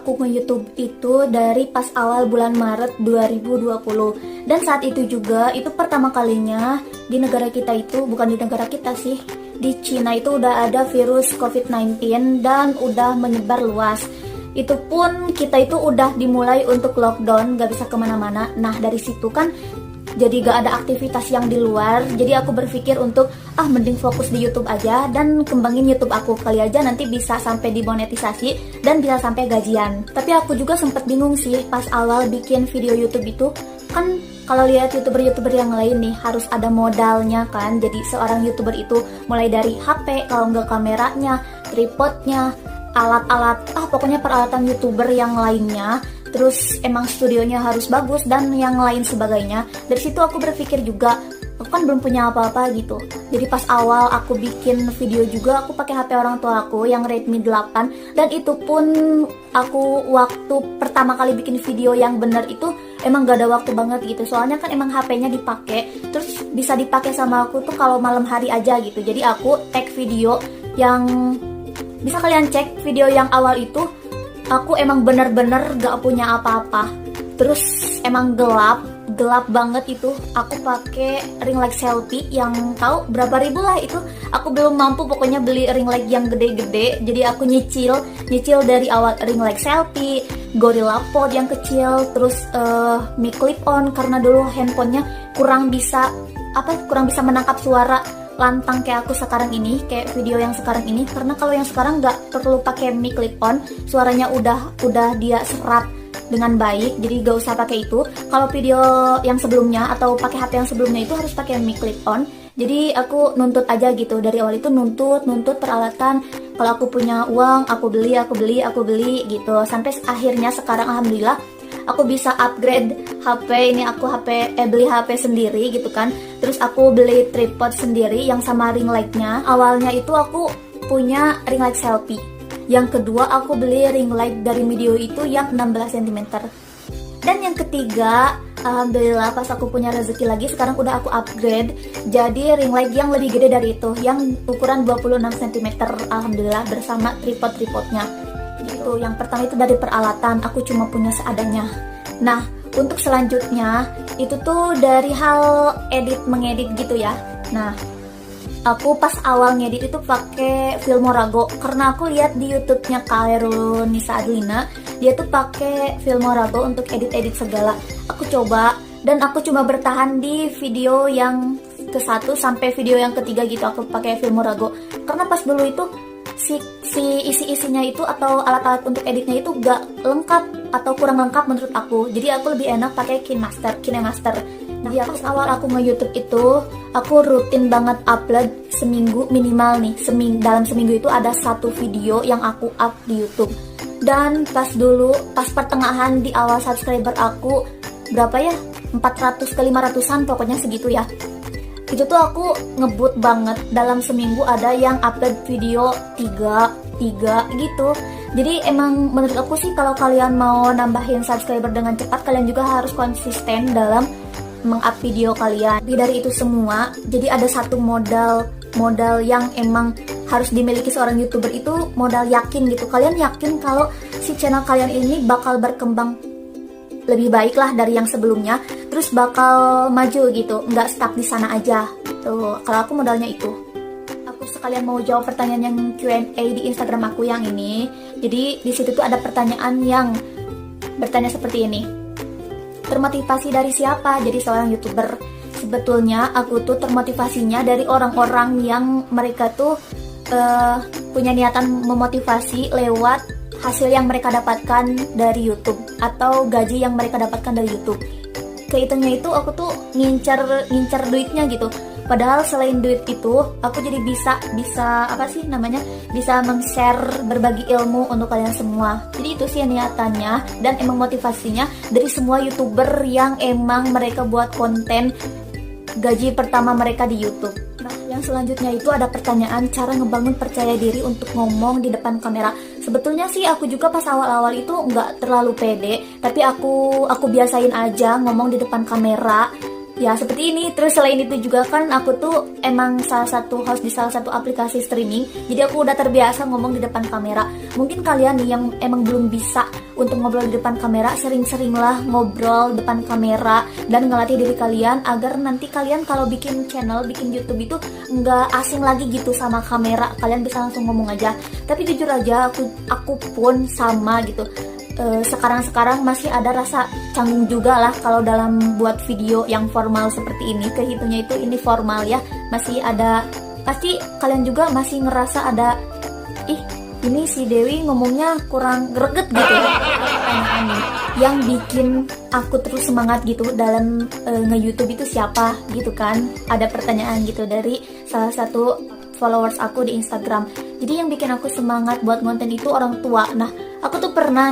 aku nge-YouTube itu dari pas awal bulan Maret 2020. Dan saat itu juga, itu pertama kalinya di negara kita itu, bukan di negara kita sih, di Cina itu udah ada virus COVID-19 dan udah menyebar luas. Itu pun kita itu udah dimulai untuk lockdown, gak bisa kemana-mana. Nah dari situ kan jadi gak ada aktivitas yang di luar. Jadi aku berpikir untuk mending fokus di YouTube aja dan kembangin YouTube aku, kali aja nanti bisa sampai dimonetisasi dan bisa sampai gajian. Tapi aku juga sempet bingung sih pas awal bikin video YouTube itu. Kan kalau lihat youtuber yang lain nih harus ada modalnya kan. Jadi seorang youtuber itu mulai dari HP, kalau nggak kameranya, tripodnya, alat-alat, pokoknya peralatan youtuber yang lainnya. Terus emang studionya harus bagus dan yang lain sebagainya. Dari situ aku berpikir juga, aku kan belum punya apa-apa gitu. Jadi pas awal aku bikin video juga, aku pakai HP orang tua aku yang Redmi 8. Dan itu pun aku waktu pertama kali bikin video yang bener itu emang gak ada waktu banget gitu. Soalnya kan emang HP-nya dipakai, terus bisa dipakai sama aku tuh kalau malam hari aja gitu. Jadi aku tag video yang, bisa kalian cek video yang awal itu, aku emang bener-bener gak punya apa-apa. Terus emang gelap banget itu. Aku pakai ring light selfie yang tahu berapa ribu lah itu. Aku belum mampu pokoknya beli ring light yang gede-gede. Jadi aku nyicil dari awal ring light selfie, Gorilla Pod yang kecil, terus mic clip on karena dulu handphonenya kurang bisa menangkap suara lantang kayak aku sekarang ini, kayak video yang sekarang ini. Karena kalau yang sekarang nggak perlu pakai mic clip on, suaranya udah dia serap dengan baik, jadi gak usah pakai itu. Kalau video yang sebelumnya atau pakai HP yang sebelumnya itu harus pakai mic clip on. Jadi aku nuntut aja gitu, dari awal itu nuntut peralatan. Kalau aku punya uang, aku beli gitu. Sampai akhirnya sekarang alhamdulillah aku bisa upgrade HP. Ini aku beli HP sendiri gitu kan. Terus aku beli tripod sendiri yang sama ring light-nya. Awalnya itu aku punya ring light selfie. Yang kedua aku beli ring light dari Mideo itu yang 16 cm. Dan yang ketiga, alhamdulillah pas aku punya rezeki lagi, sekarang udah aku upgrade jadi ring light yang lebih gede dari itu, yang ukuran 26 cm. Alhamdulillah bersama tripodnya. Gitu. Yang pertama itu dari peralatan, aku cuma punya seadanya. Nah, untuk selanjutnya itu tuh dari hal mengedit gitu ya. Nah, aku pas awal ngedit itu pakai Filmorago karena aku lihat di YouTube-nya Khairul Nisa Adlina, dia tuh pakai Filmorago untuk edit segala. Aku coba dan aku cuma bertahan di video yang ke-1 sampai video yang ketiga gitu aku pakai Filmorago. Karena pas dulu itu si isi-isinya itu atau alat-alat untuk editnya itu gak lengkap atau kurang lengkap menurut aku. Jadi aku lebih enak pakai KineMaster. Jadi pas awal aku nge-YouTube itu, aku rutin banget upload seminggu minimal nih. Dalam seminggu itu ada 1 video yang aku up di YouTube. Dan pas pertengahan di awal subscriber aku berapa ya? 400 ke 500-an pokoknya segitu ya. Itu tuh aku ngebut banget, dalam seminggu ada yang upload video 3 gitu. Jadi emang menurut aku sih kalau kalian mau nambahin subscriber dengan cepat, kalian juga harus konsisten dalam meng-up video kalian. Lebih dari itu semua, jadi ada satu modal yang emang harus dimiliki seorang YouTuber, itu modal yakin gitu. Kalian yakin kalau si channel kalian ini bakal berkembang lebih baik lah dari yang sebelumnya, terus bakal maju gitu, nggak stuck di sana aja. Tuh, kalau aku modalnya itu. Aku sekalian mau jawab pertanyaan yang Q&A di Instagram aku yang ini. Jadi di situ tuh ada pertanyaan yang bertanya seperti ini. Termotivasi dari siapa jadi seorang YouTuber? Sebetulnya aku tuh termotivasinya dari orang-orang yang mereka tuh punya niatan memotivasi lewat hasil yang mereka dapatkan dari YouTube atau gaji yang mereka dapatkan dari YouTube. Kehitungnya itu aku tuh ngincer duitnya gitu. Padahal selain duit itu, aku jadi bisa men-share berbagi ilmu untuk kalian semua. Jadi itu sih niatannya dan emang motivasinya dari semua YouTuber yang emang mereka buat konten gaji pertama mereka di YouTube. Nah, yang selanjutnya itu ada pertanyaan cara ngebangun percaya diri untuk ngomong di depan kamera. Sebetulnya sih aku juga pas awal-awal itu nggak terlalu pede, tapi aku biasain aja ngomong di depan kamera. ya seperti ini. Terus selain itu juga kan aku tuh emang salah satu host di salah satu aplikasi streaming, jadi aku udah terbiasa ngomong di depan kamera. Mungkin kalian nih yang emang belum bisa untuk ngobrol di depan kamera, sering-seringlah ngobrol depan kamera dan ngelatih diri kalian agar nanti kalian kalau bikin channel, bikin YouTube itu nggak asing lagi gitu sama kamera, kalian bisa langsung ngomong aja. Tapi jujur aja aku pun sama gitu. Sekarang masih ada rasa canggung juga lah kalau dalam buat video yang formal seperti ini. Kehitungnya itu ini formal ya, masih ada, pasti kalian juga masih ngerasa ada, ih ini si Dewi ngomongnya kurang greget gitu ya. Pertanyaan yang bikin aku terus semangat gitu dalam nge-YouTube itu siapa gitu kan. Ada pertanyaan gitu dari salah satu followers aku di Instagram. Jadi yang bikin aku semangat buat konten itu orang tua. Nah, aku tuh pernah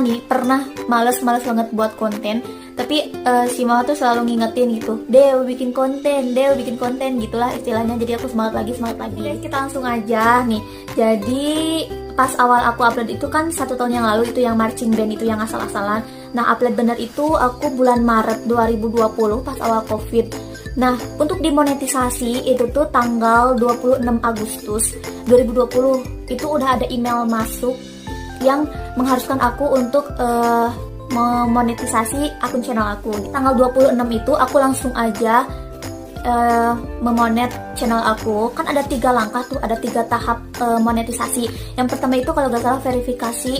males banget buat konten, tapi si mama tuh selalu ngingetin gitu, Dew bikin konten gitulah istilahnya. Jadi aku semangat lagi. Oke, kita langsung aja nih. Jadi pas awal aku upload itu kan 1 tahun yang lalu, itu yang marching band itu yang asal-asalan. Nah, upload bener itu aku bulan Maret 2020 pas awal COVID. Nah, untuk dimonetisasi itu tuh tanggal 26 Agustus 2020 itu udah ada email masuk yang mengharuskan aku untuk memonetisasi akun channel aku. Di tanggal 26 itu aku langsung aja memonet channel aku. Kan ada 3 langkah tuh, ada 3 tahap monetisasi. Yang pertama itu kalau gak salah verifikasi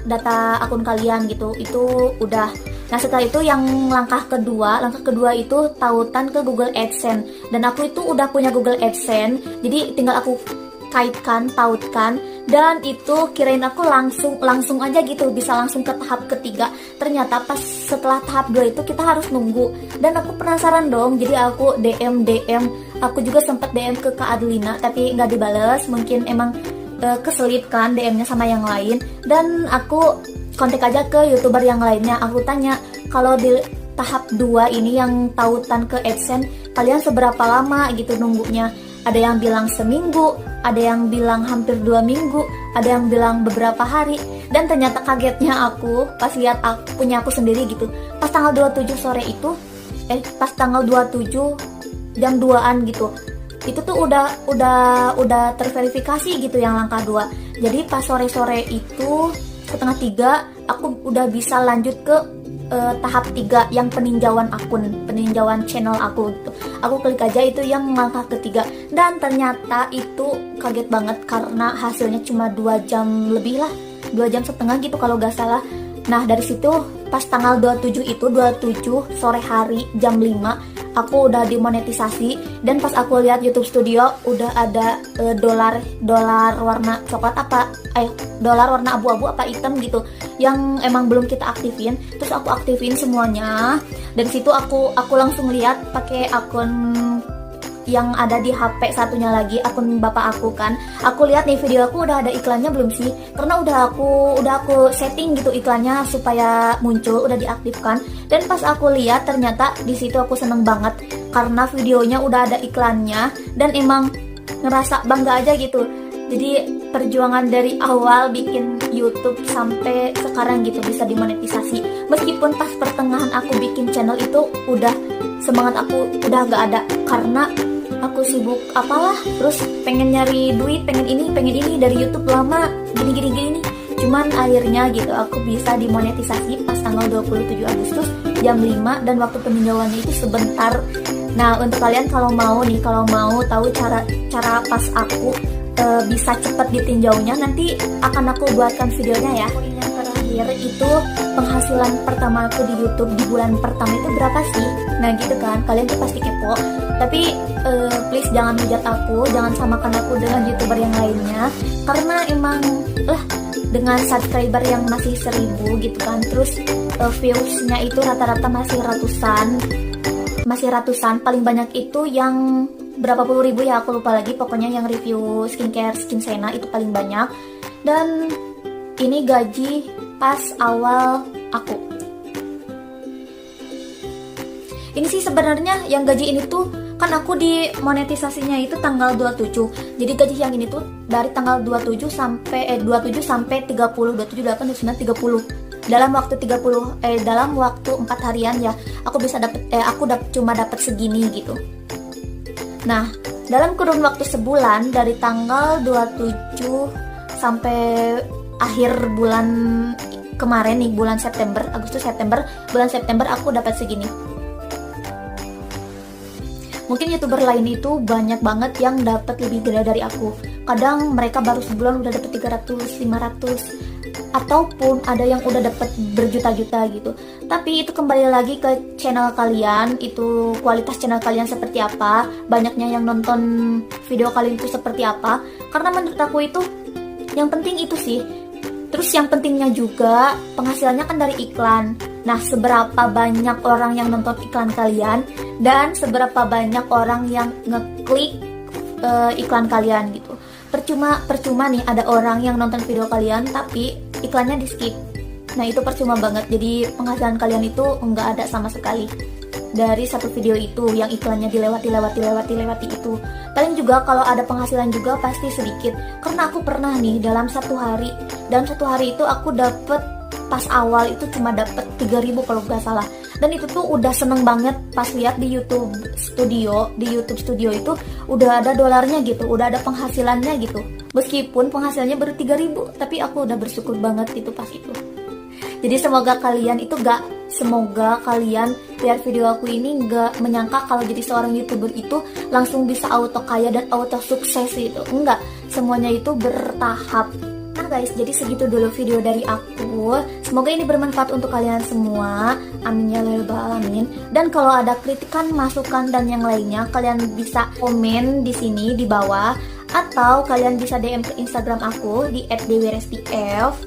data akun kalian gitu. Itu udah. Nah, setelah itu yang langkah kedua itu tautan ke Google AdSense. Dan aku itu udah punya Google AdSense, jadi tinggal aku tautkan, dan itu kirain aku langsung aja gitu, bisa langsung ke tahap ketiga. Ternyata pas setelah tahap 2 itu kita harus nunggu. Dan aku penasaran dong, jadi aku DM, aku juga sempat DM ke Kak Adelina, tapi nggak dibales, mungkin emang keselip kan DM-nya sama yang lain. Dan aku kontak aja ke YouTuber yang lainnya. Aku tanya, kalau di tahap 2 ini yang tautan ke AdSense, kalian seberapa lama gitu nunggunya? Ada yang bilang seminggu, ada yang bilang hampir 2 minggu, ada yang bilang beberapa hari. Dan ternyata kagetnya aku pas lihat punya aku sendiri gitu. Pas tanggal 27 sore itu, pas tanggal 27 jam 2-an gitu, itu tuh udah terverifikasi gitu yang langkah 2. Jadi pas sore-sore itu setengah 3 aku udah bisa lanjut ke tahap 3 yang peninjauan channel aku gitu. Aku klik aja itu yang langkah ketiga, dan ternyata itu kaget banget karena hasilnya cuma 2 jam lebih lah, 2 jam setengah gitu kalau gak salah. Nah, dari situ pas tanggal 27 sore hari jam 5 aku udah dimonetisasi. Dan pas aku lihat YouTube Studio udah ada dolar warna coklat dolar warna abu-abu apa hitam gitu yang emang belum kita aktifin. Terus aku aktifin semuanya. Dari situ aku langsung lihat pakai akun yang ada di HP satunya lagi, akun bapak aku kan. Aku lihat nih video aku udah ada iklannya belum sih? Karena udah aku setting gitu iklannya supaya muncul, udah diaktifkan. Dan pas aku lihat ternyata di situ aku seneng banget karena videonya udah ada iklannya dan emang ngerasa bangga aja gitu. Jadi perjuangan dari awal bikin YouTube sampai sekarang gitu bisa dimonetisasi. Meskipun pas pertengahan aku bikin channel itu udah semangat aku udah gak ada karena aku sibuk apalah, terus pengen nyari duit, pengen ini dari YouTube lama gini. Cuman akhirnya gitu aku bisa dimonetisasi pas tanggal 27 Agustus jam 5 dan waktu peninjauannya itu sebentar. Nah, untuk kalian kalau mau tahu cara pas aku bisa cepat ditinjaunya, nanti akan aku buatkan videonya ya. Yang terakhir itu penghasilan pertama aku di YouTube di bulan pertama itu berapa sih? Nah gitu kan, kalian tuh pasti kepo. Tapi please jangan hujat aku, jangan samakan aku dengan YouTuber yang lainnya, karena emang dengan subscriber yang masih 1000 gitu kan, terus viewsnya itu rata-rata masih ratusan, paling banyak itu yang berapa puluh ribu ya, aku lupa lagi, pokoknya yang review skincare Skinsena itu paling banyak. Dan ini gaji pas awal aku. Ini sih sebenarnya yang gaji ini tuh kan aku di monetisasinya itu tanggal 27. Jadi gaji yang ini tuh dari tanggal 27 sampai 30, 27, 8, 29, 30. dalam waktu 4 harian ya aku bisa cuma dapat segini gitu. Nah, dalam kurun waktu sebulan dari tanggal 27 sampai akhir bulan kemarin nih, bulan September, bulan September aku dapat segini. Mungkin YouTuber lain itu banyak banget yang dapat lebih gede dari aku. Kadang mereka baru sebulan udah dapat 300, 500, ataupun ada yang udah dapat berjuta-juta gitu. Tapi itu kembali lagi ke channel kalian, itu kualitas channel kalian seperti apa, banyaknya yang nonton video kalian itu seperti apa. Karena menurut aku itu yang penting itu sih. Terus yang pentingnya juga penghasilannya kan dari iklan. Nah, seberapa banyak orang yang nonton iklan kalian dan seberapa banyak orang yang ngeklik iklan kalian gitu. Percuma nih ada orang yang nonton video kalian tapi iklannya di skip. Nah, itu percuma banget. Jadi penghasilan kalian itu nggak ada sama sekali dari satu video itu yang iklannya dilewati itu. Paling juga kalau ada penghasilan juga pasti sedikit. Karena aku pernah nih dalam satu hari itu aku dapet pas awal itu cuma dapet 3.000 kalau nggak salah. Dan itu tuh udah seneng banget pas lihat di YouTube Studio itu udah ada dolarnya gitu, udah ada penghasilannya gitu. Meskipun penghasilannya baru 3.000, tapi aku udah bersyukur banget itu pas itu. Jadi semoga kalian lihat video aku ini nggak menyangka kalau jadi seorang YouTuber itu langsung bisa auto kaya dan auto sukses gitu. Enggak, semuanya itu bertahap. Nah guys, jadi segitu dulu video dari aku. Semoga ini bermanfaat untuk kalian semua. Amin ya rabbal alamin. Dan kalau ada kritikan, masukan dan yang lainnya, kalian bisa komen di sini di bawah atau kalian bisa DM ke Instagram aku di @dewrestf.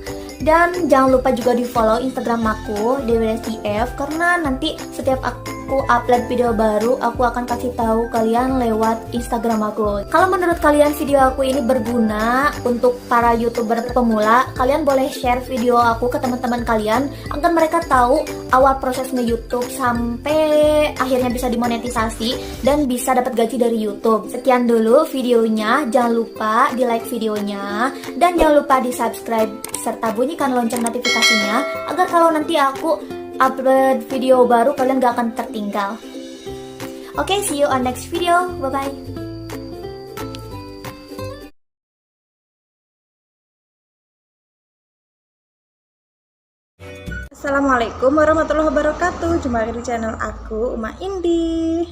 Dan jangan lupa juga di follow Instagram aku dewrestf, karena nanti setiap aku upload video baru aku akan kasih tahu kalian lewat Instagram aku. Kalau menurut kalian video aku ini berguna untuk para YouTuber pemula, kalian boleh share video aku ke teman-teman kalian agar mereka tahu awal prosesnya YouTube sampai akhirnya bisa dimonetisasi dan bisa dapat gaji dari YouTube. Sekian dulu videonya, jangan lupa di like videonya dan jangan lupa di subscribe serta bunyikan lonceng notifikasinya agar kalau nanti aku upload video baru kalian gak akan tertinggal. Oke, see you on next video. Bye bye. Assalamualaikum warahmatullahi wabarakatuh. Jumpa lagi di channel aku, Uma Indi.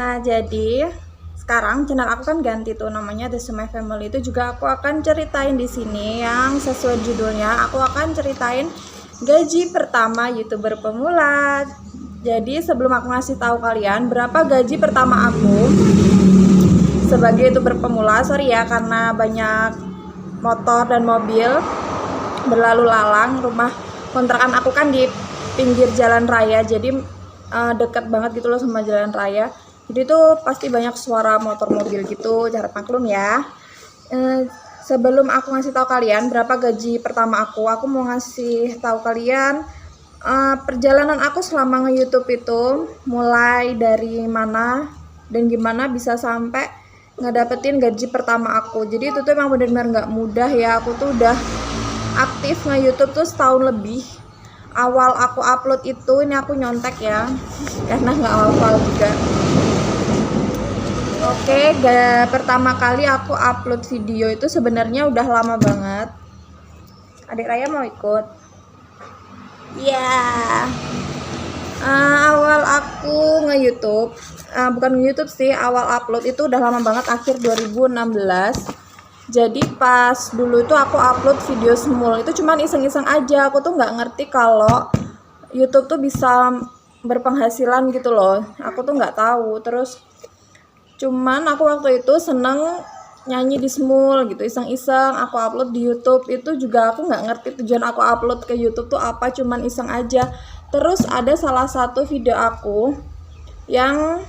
Nah, jadi sekarang channel aku kan ganti tuh namanya The Sumai Family. Itu juga aku akan ceritain di sini yang sesuai judulnya. Aku akan ceritain gaji pertama YouTuber pemula. Jadi sebelum aku ngasih tahu kalian berapa gaji pertama aku sebagai YouTuber pemula, sorry ya karena banyak motor dan mobil berlalu lalang. Rumah kontrakan aku kan di pinggir jalan raya, jadi dekat banget gitu loh sama jalan raya. Jadi tuh pasti banyak suara motor mobil gitu, harap maklum ya. Sebelum aku ngasih tahu kalian berapa gaji pertama aku mau ngasih tahu kalian perjalanan aku selama nge-YouTube itu mulai dari mana dan gimana bisa sampai ngedapetin gaji pertama aku. Jadi itu tuh emang benar-benar nggak mudah ya. Aku tuh udah aktif nge-YouTube tuh setahun lebih. Awal aku upload itu, ini aku nyontek ya karena nggak hafal juga. Oke, pertama kali aku upload video itu sebenarnya udah lama banget. Adik Raya mau ikut? Ya. Awal aku nge-YouTube, bukan nge-YouTube sih, awal upload itu udah lama banget, akhir 2016. Jadi pas dulu itu aku upload video semul, itu cuman iseng-iseng aja. Aku tuh nggak ngerti kalau YouTube tuh bisa berpenghasilan gitu loh. Aku tuh nggak tahu. Terus cuman aku waktu itu seneng nyanyi di Smul gitu, iseng-iseng aku upload di YouTube. Itu juga aku nggak ngerti tujuan aku upload ke YouTube tuh apa, cuman iseng aja. Terus ada salah satu video aku yang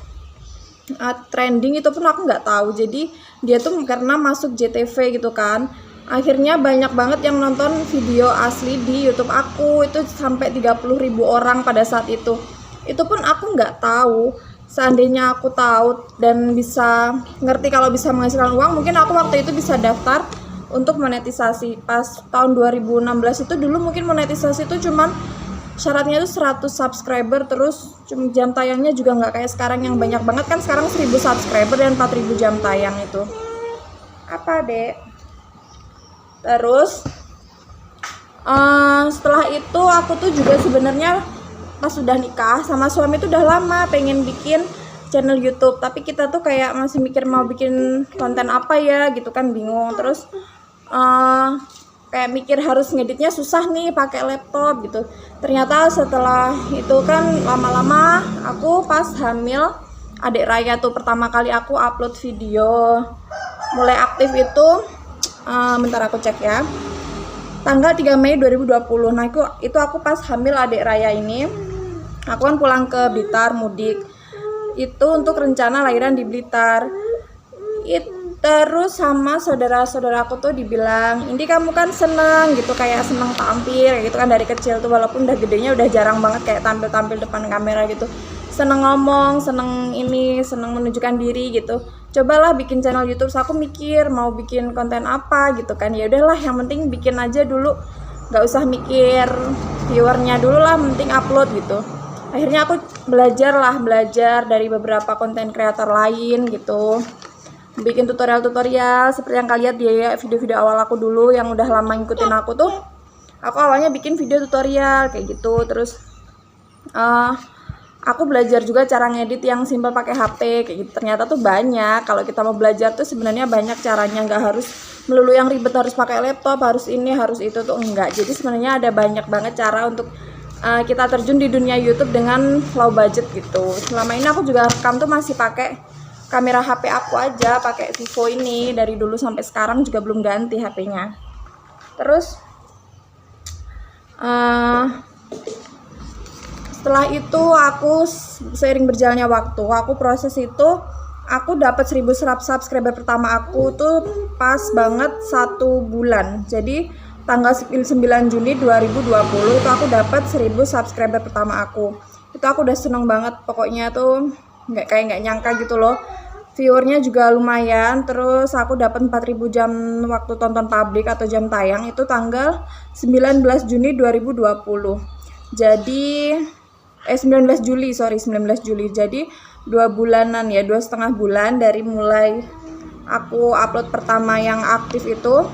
trending, itu pun aku nggak tahu. Jadi dia tuh karena masuk JTV gitu kan, akhirnya banyak banget yang nonton video asli di YouTube aku. Itu sampai 30.000 orang pada saat itu. Itu pun aku nggak tahu. Seandainya aku tahu dan bisa ngerti kalau bisa menghasilkan uang, mungkin aku waktu itu bisa daftar untuk monetisasi. Pas tahun 2016 itu dulu mungkin monetisasi itu cuman syaratnya itu 100 subscriber, terus jam tayangnya juga nggak kayak sekarang yang banyak banget kan. Sekarang 1000 subscriber dan 4000 jam tayang itu. Apa dek? Terus setelah itu aku tuh juga sebenarnya pas sudah nikah sama suami tuh udah lama pengen bikin channel YouTube, tapi kita tuh kayak masih mikir mau bikin konten apa ya gitu kan, bingung. Terus kayak mikir harus ngeditnya susah nih pakai laptop gitu. Ternyata setelah itu kan lama-lama aku pas hamil adik Raya tuh pertama kali aku upload video. Mulai aktif itu bentar aku cek ya, tanggal 3 Mei 2020. Nah itu aku pas hamil adik Raya ini. Aku kan pulang ke Blitar mudik. Itu untuk rencana lahiran di Blitar. Terus sama saudara-saudara aku tuh dibilang, "Indi kamu kan seneng gitu, kayak seneng tampil gitu kan dari kecil tuh, walaupun udah gedenya udah jarang banget kayak tampil-tampil depan kamera gitu. Seneng ngomong, seneng ini, seneng menunjukkan diri gitu. Cobalah bikin channel YouTube." So, aku mikir mau bikin konten apa gitu kan. Ya udahlah, yang penting bikin aja dulu. Gak usah mikir viewernya dulu lah, penting upload gitu. Akhirnya aku belajar dari beberapa konten kreator lain gitu. Bikin tutorial-tutorial seperti yang kalian lihat di video-video awal aku dulu yang udah lama ngikutin aku tuh. Aku awalnya bikin video tutorial kayak gitu. Terus aku belajar juga cara ngedit yang simple pakai HP kayak gitu. Ternyata tuh banyak, kalau kita mau belajar tuh sebenarnya banyak caranya, nggak harus melulu yang ribet harus pakai laptop, harus ini, harus itu tuh enggak. Jadi sebenarnya ada banyak banget cara untuk kita terjun di dunia YouTube dengan low budget gitu. Selama ini aku juga rekam tuh masih pakai kamera HP aku aja, pakai Vivo ini dari dulu sampai sekarang juga belum ganti HP-nya. Terus setelah itu aku seiring berjalannya waktu, aku proses itu, aku dapat 1000 subscriber pertama aku tuh pas banget 1 bulan. Jadi tanggal 9 Juni 2020 itu aku dapat 1000 subscriber pertama aku. Itu aku udah seneng banget, pokoknya tuh nggak nyangka gitu loh. Viewernya juga lumayan. Terus aku dapat 4000 jam waktu tonton publik atau jam tayang itu tanggal 19 Juni 2020. Jadi 19 Juli. Jadi 2 bulanan ya, 2,5 bulan dari mulai aku upload pertama yang aktif itu.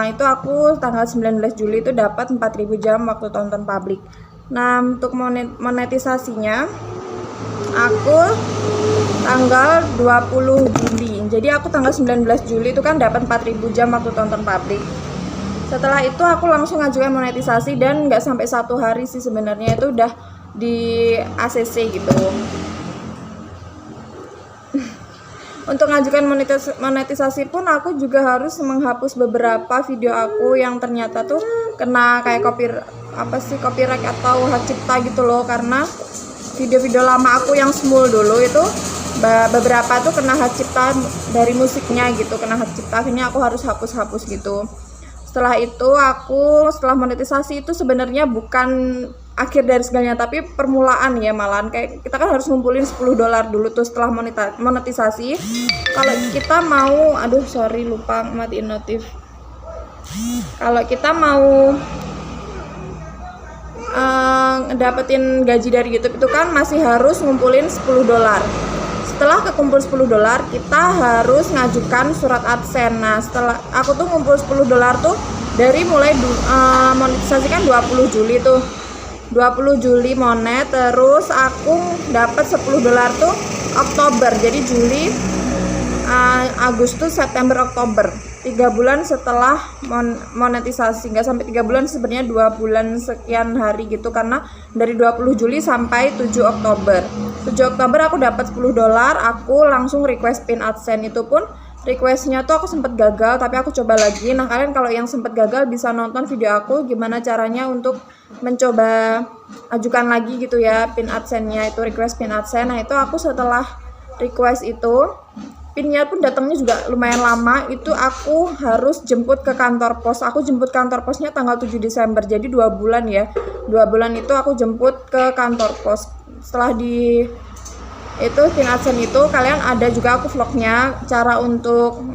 Itu aku tanggal 19 Juli itu dapat 4000 jam waktu tonton publik. Nah, untuk monetisasinya aku tanggal 20 Juli. Jadi aku tanggal 19 Juli itu kan dapat 4000 jam waktu tonton publik. Setelah itu aku langsung ngajukan monetisasi dan nggak sampai 1 hari sih sebenarnya itu udah di ACC gitu. Untuk ngajukan monetisasi pun aku juga harus menghapus beberapa video aku yang ternyata tuh kena kayak copyright atau hak cipta gitu loh, karena video-video lama aku yang small dulu itu beberapa tuh kena hak cipta dari musiknya gitu, kena hak cipta, akhirnya aku harus hapus gitu. Setelah itu setelah monetisasi itu sebenarnya bukan akhir dari segalanya, tapi permulaan ya, malahan kayak kita kan harus ngumpulin $10 dulu tuh setelah monetisasi. Kalau kita mau, lupa matiin notif. Kalau kita mau dapetin gaji dari YouTube itu kan masih harus ngumpulin $10. Setelah kekumpul $10, kita harus ngajukan surat AdSense. Nah, setelah aku tuh ngumpul $10 tuh dari mulai monetisasi kan 20 Juli tuh. 20 Juli monet, terus aku dapat $10 tuh Oktober. Jadi Juli, Agustus, September, Oktober. 3 bulan setelah monetisasi, nggak sampai 3 bulan sebenarnya, 2 bulan sekian hari gitu, karena dari 20 Juli sampai 7 Oktober. 7 Oktober aku dapat $10, aku langsung request pin AdSense. Itu pun requestnya tuh aku sempat gagal, tapi aku coba lagi. Nah, kalian kalau yang sempat gagal bisa nonton video aku gimana caranya untuk mencoba ajukan lagi gitu ya pin AdSense-nya, itu request pin AdSense. Nah, itu aku setelah request itu, pinnya pun datangnya juga lumayan lama. Itu aku harus jemput ke kantor pos. Aku jemput kantor posnya tanggal 7 Desember. Jadi 2 bulan ya. 2 bulan itu aku jemput ke kantor pos. Setelah itu pin AdSense itu, kalian ada juga aku vlognya cara untuk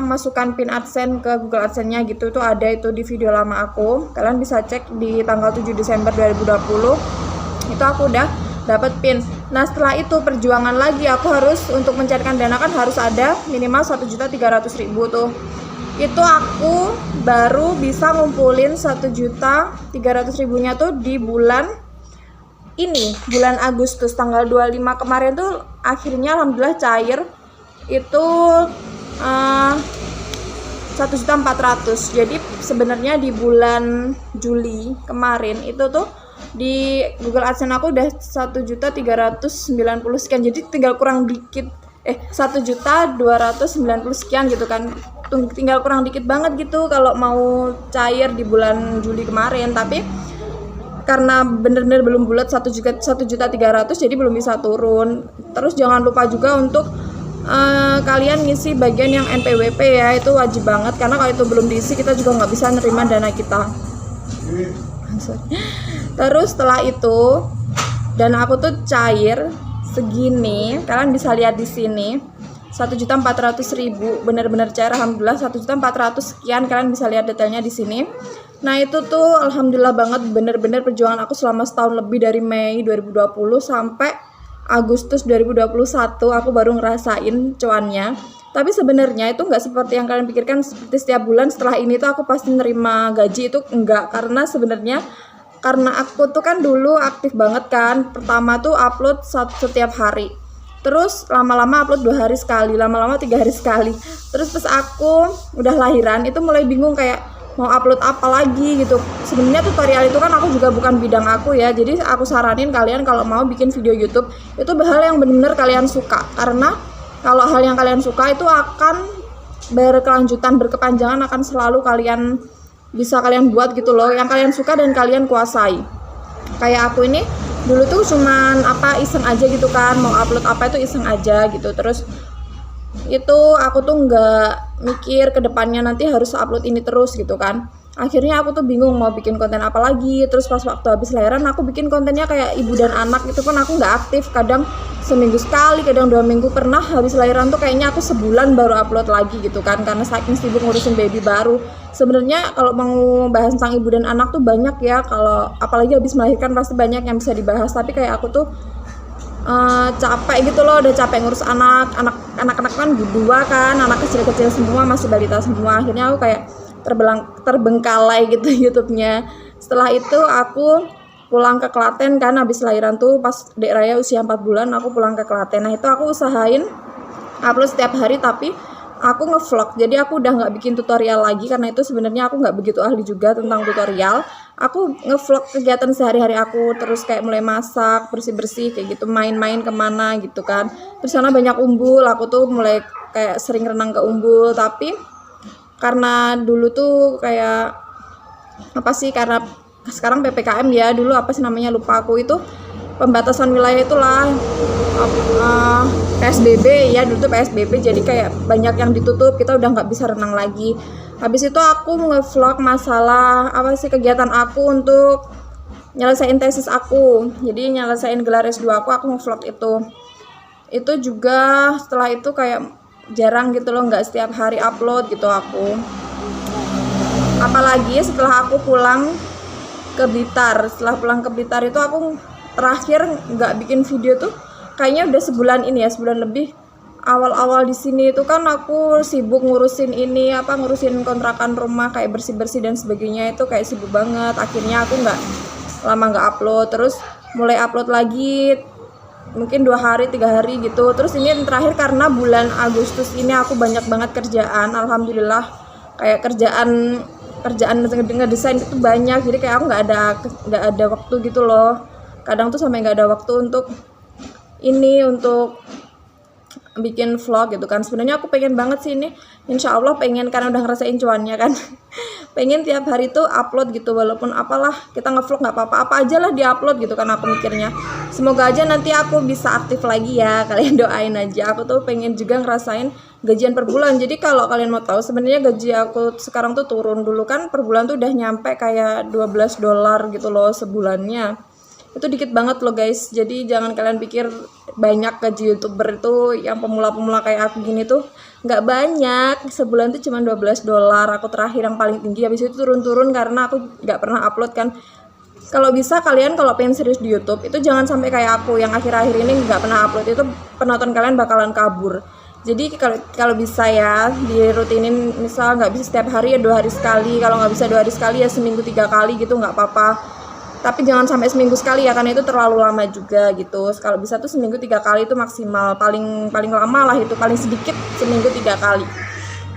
masukkan pin AdSense ke Google AdSense-nya gitu, itu ada itu di video lama aku. Kalian bisa cek di tanggal 7 Desember 2020. Itu aku udah dapat pin. Nah, setelah itu perjuangan lagi, aku harus untuk mencairkan dana kan harus ada minimal 1.300.000 tuh. Itu aku baru bisa ngumpulin 1.300.000-nya tuh di bulan ini, bulan Agustus tanggal 25 kemarin tuh akhirnya alhamdulillah cair itu 1.400.000. Jadi sebenarnya di bulan Juli kemarin itu tuh di Google AdSense aku udah 1.390 sekian. Jadi tinggal kurang dikit 1.290 sekian gitu kan. Tinggal kurang dikit banget gitu kalau mau cair di bulan Juli kemarin. Tapi karena bener-bener belum bulat 1.300.000 jadi belum bisa turun. Terus jangan lupa juga untuk kalian ngisi bagian yang NPWP ya, itu wajib banget karena kalau itu belum diisi kita juga nggak bisa nerima dana kita. Terus setelah itu dana aku tuh cair segini, kalian bisa lihat di sini 1.400.000 bener-bener cair alhamdulillah 1.400.000 sekian, kalian bisa lihat detailnya di sini. Nah itu tuh alhamdulillah banget, bener-bener perjuangan aku selama setahun lebih dari Mei 2020 sampai Agustus 2021 aku baru ngerasain cuannya. Tapi sebenarnya itu nggak seperti yang kalian pikirkan, seperti setiap bulan setelah ini tuh aku pasti nerima gaji, itu enggak. Karena sebenarnya karena aku tuh kan dulu aktif banget kan, pertama tuh upload setiap hari, terus lama-lama upload 2 hari sekali, lama-lama 3 hari sekali. Terus pas aku udah lahiran itu mulai bingung kayak mau upload apa lagi gitu. Sebenarnya tutorial itu kan aku juga bukan bidang aku ya, jadi aku saranin kalian kalau mau bikin video YouTube itu hal yang benar-benar kalian suka, karena kalau hal yang kalian suka itu akan berkelanjutan, berkepanjangan, akan selalu kalian bisa kalian buat gitu loh, yang kalian suka dan kalian kuasai. Kayak aku ini dulu tuh cuman iseng aja gitu kan, mau upload apa itu iseng aja gitu. Terus itu aku tuh nggak mikir ke depannya nanti harus upload ini terus gitu kan. Akhirnya aku tuh bingung mau bikin konten apa lagi. Terus pas waktu habis lahiran aku bikin kontennya kayak ibu dan anak, itu pun aku nggak aktif, kadang seminggu sekali, kadang 2 minggu. Pernah habis lahiran tuh kayaknya aku sebulan baru upload lagi gitu kan, karena saking sibuk ngurusin baby baru. Sebenarnya kalau mau bahas tentang ibu dan anak tuh banyak ya, kalau apalagi habis melahirkan pasti banyak yang bisa dibahas. Tapi kayak aku tuh capek gitu loh, udah capek ngurus anak-anak kan 2 kan, anak kecil-kecil semua, masih balita semua. Akhirnya aku kayak terbengkalai gitu YouTube-nya. Setelah itu aku pulang ke Klaten kan, habis lahiran tuh pas Dek Raya usia 4 bulan aku pulang ke Klaten. Nah itu aku usahain upload setiap hari, tapi aku ngevlog, jadi aku udah nggak bikin tutorial lagi karena itu sebenarnya aku nggak begitu ahli juga tentang tutorial. Aku ngevlog kegiatan sehari-hari aku, terus kayak mulai masak, bersih-bersih kayak gitu, main-main kemana gitu kan. Terus sana banyak umbul, aku tuh mulai kayak sering renang ke umbul. Tapi karena dulu tuh kayak karena sekarang PPKM ya, dulu namanya lupa aku, itu pembatasan wilayah itulah, PSBB ya, dulu tuh PSBB, jadi kayak banyak yang ditutup, kita udah nggak bisa renang lagi. Habis itu aku nge-vlog masalah kegiatan aku untuk nyelesain tesis aku, jadi nyelesain gelar S2 aku nge-vlog itu juga. Setelah itu kayak jarang gitu loh, nggak setiap hari upload gitu aku. Apalagi setelah aku pulang ke Blitar, setelah pulang ke Blitar itu aku terakhir nggak bikin video tuh kayaknya udah sebulan ini ya, sebulan lebih. Awal-awal di sini itu kan aku sibuk ngurusin ngurusin kontrakan rumah, kayak bersih-bersih dan sebagainya, itu kayak sibuk banget. Akhirnya aku lama nggak upload, terus mulai upload lagi mungkin 2 hari 3 hari gitu. Terus ini terakhir karena bulan Agustus ini aku banyak banget kerjaan, alhamdulillah, kayak kerjaan ngedesain itu banyak, jadi kayak aku nggak ada waktu gitu loh. Kadang tuh sampai nggak ada waktu untuk bikin vlog gitu kan. Sebenarnya aku pengen banget sih ini, insya Allah pengen, karena udah ngerasain cuannya kan. Pengen tiap hari tuh upload gitu, walaupun kita ngevlog nggak apa-apa aja lah diupload gitu kan, aku mikirnya. Semoga aja nanti aku bisa aktif lagi ya, kalian doain aja. Aku tuh pengen juga ngerasain gajian per bulan. Jadi kalau kalian mau tahu, sebenarnya gaji aku sekarang tuh turun. Dulu kan per bulan tuh udah nyampe kayak $12 gitu loh sebulannya. Itu dikit banget loh guys. Jadi jangan kalian pikir banyak gaji YouTuber itu yang pemula-pemula kayak aku gini tuh nggak banyak. Sebulan tuh cuma $12 aku terakhir yang paling tinggi. Habis itu turun-turun karena aku nggak pernah upload kan. Kalau bisa kalian kalau pengen serius di YouTube itu jangan sampai kayak aku yang akhir-akhir ini nggak pernah upload, itu penonton kalian bakalan kabur. Jadi kalau bisa ya dirutinin, misal nggak bisa setiap hari ya 2 hari sekali, kalau nggak bisa 2 hari sekali ya seminggu 3 kali gitu nggak apa-apa. Tapi jangan sampai seminggu sekali ya, karena itu terlalu lama juga gitu. Kalau bisa tuh seminggu 3 kali itu maksimal, paling lama lah itu, paling sedikit seminggu 3 kali.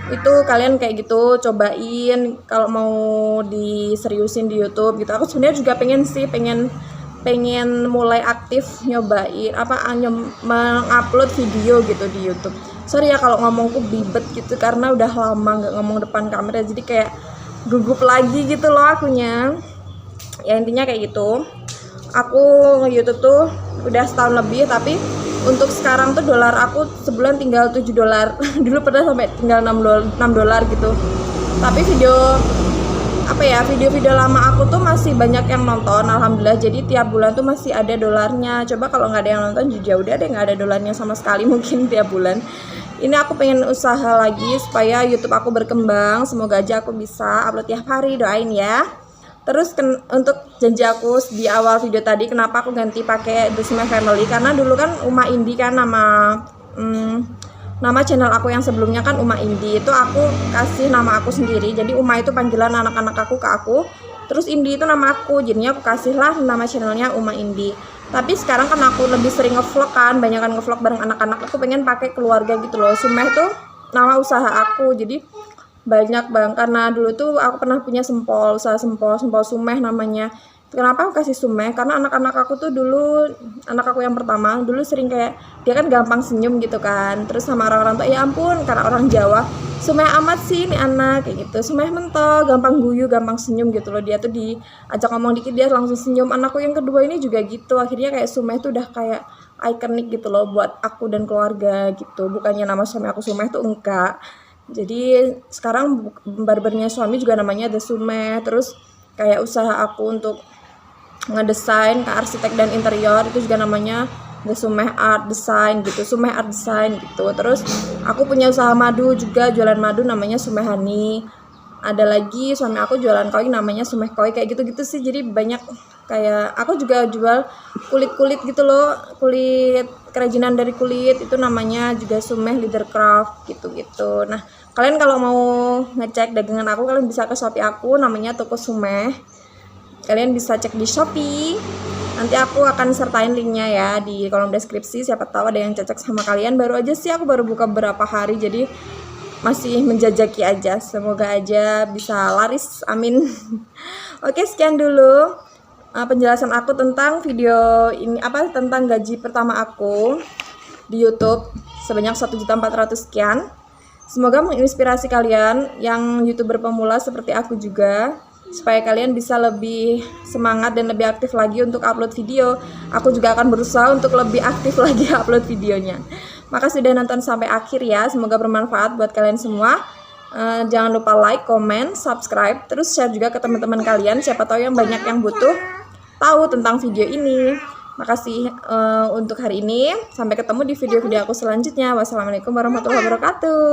Itu kalian kayak gitu cobain kalau mau diseriusin di YouTube gitu. Aku sebenarnya juga pengen mulai aktif nyobain mengupload video gitu di YouTube. Sorry ya kalau ngomongku bibet gitu karena udah lama nggak ngomong depan kamera, jadi kayak gugup lagi gitu loh akunya. Ya intinya kayak gitu. Aku nge-YouTube tuh udah setahun lebih, tapi untuk sekarang tuh dolar aku sebulan tinggal $7. Dulu pernah sampai tinggal $6 gitu. Tapi video-video lama aku tuh masih banyak yang nonton, alhamdulillah. Jadi tiap bulan tuh masih ada dolarnya. Coba kalau nggak ada yang nonton ya udah deh, nggak ada dolarnya sama sekali mungkin tiap bulan. Ini aku pengen usaha lagi supaya YouTube aku berkembang. Semoga aja aku bisa upload tiap hari, doain ya. Terus untuk janji aku di awal video tadi, kenapa aku ganti pakai The Sumeh Family, karena dulu kan Uma Indi kan nama channel aku yang sebelumnya kan Uma Indi, itu aku kasih nama aku sendiri. Jadi Uma itu panggilan anak-anak aku ke aku, terus Indi itu nama aku, jadinya aku kasihlah nama channelnya Uma Indi. Tapi sekarang kan aku lebih sering ngevlog kan, banyakan ngevlog bareng anak-anak, aku pengen pakai keluarga gitu loh. Sumeh tuh nama usaha aku, jadi banyak bang, karena dulu tuh aku pernah punya usaha sempol Sumeh namanya. Kenapa aku kasih Sumeh? Karena anak-anak aku tuh dulu, anak aku yang pertama dulu sering kayak, dia kan gampang senyum gitu kan, terus sama orang-orang tuh ya ampun, karena orang Jawa, Sumeh amat sih ini anak kayak gitu, Sumeh mentol, gampang guyu, gampang senyum gitu loh. Dia tuh diajak ngomong dikit dia langsung senyum. Anakku yang kedua ini juga gitu, akhirnya kayak Sumeh tuh udah kayak ikonik gitu loh buat aku dan keluarga gitu. Bukannya nama suami aku Sumeh tuh enggak. Jadi sekarang barbernya suami juga namanya The Sumeh. Terus kayak usaha aku untuk ngedesain ke arsitek dan interior itu juga namanya The Sumeh Art Design gitu, Sumeh Art Design gitu. Terus aku punya usaha madu juga, jualan madu namanya Sumeh Honey. Ada lagi suami aku jualan koi namanya Sumeh Koi, kayak gitu-gitu sih. Jadi banyak, kayak aku juga jual kulit-kulit gitu loh, kulit kerajinan dari kulit itu namanya juga Sumeh Leather Craft gitu-gitu. Nah, kalian kalau mau ngecek dagangan aku, kalian bisa ke Shopee aku namanya Toko Sumeh. Kalian bisa cek di Shopee. Nanti aku akan sertain linknya ya di kolom deskripsi, siapa tahu ada yang cocok sama kalian. Baru aja sih, aku baru buka beberapa hari, jadi masih menjajaki aja. Semoga aja bisa laris, amin. Oke, sekian dulu penjelasan aku tentang video ini, tentang gaji pertama aku di YouTube sebanyak 1.400.000 sekian. Semoga menginspirasi kalian yang YouTuber pemula seperti aku juga, supaya kalian bisa lebih semangat dan lebih aktif lagi untuk upload video. Aku juga akan berusaha untuk lebih aktif lagi upload videonya. Makasih sudah nonton sampai akhir ya, semoga bermanfaat buat kalian semua. Jangan lupa like, comment, subscribe, terus share juga ke teman-teman kalian, siapa tahu yang banyak yang butuh tahu tentang video ini. Makasih untuk hari ini, sampai ketemu di video-video aku selanjutnya. Wassalamualaikum warahmatullahi wabarakatuh.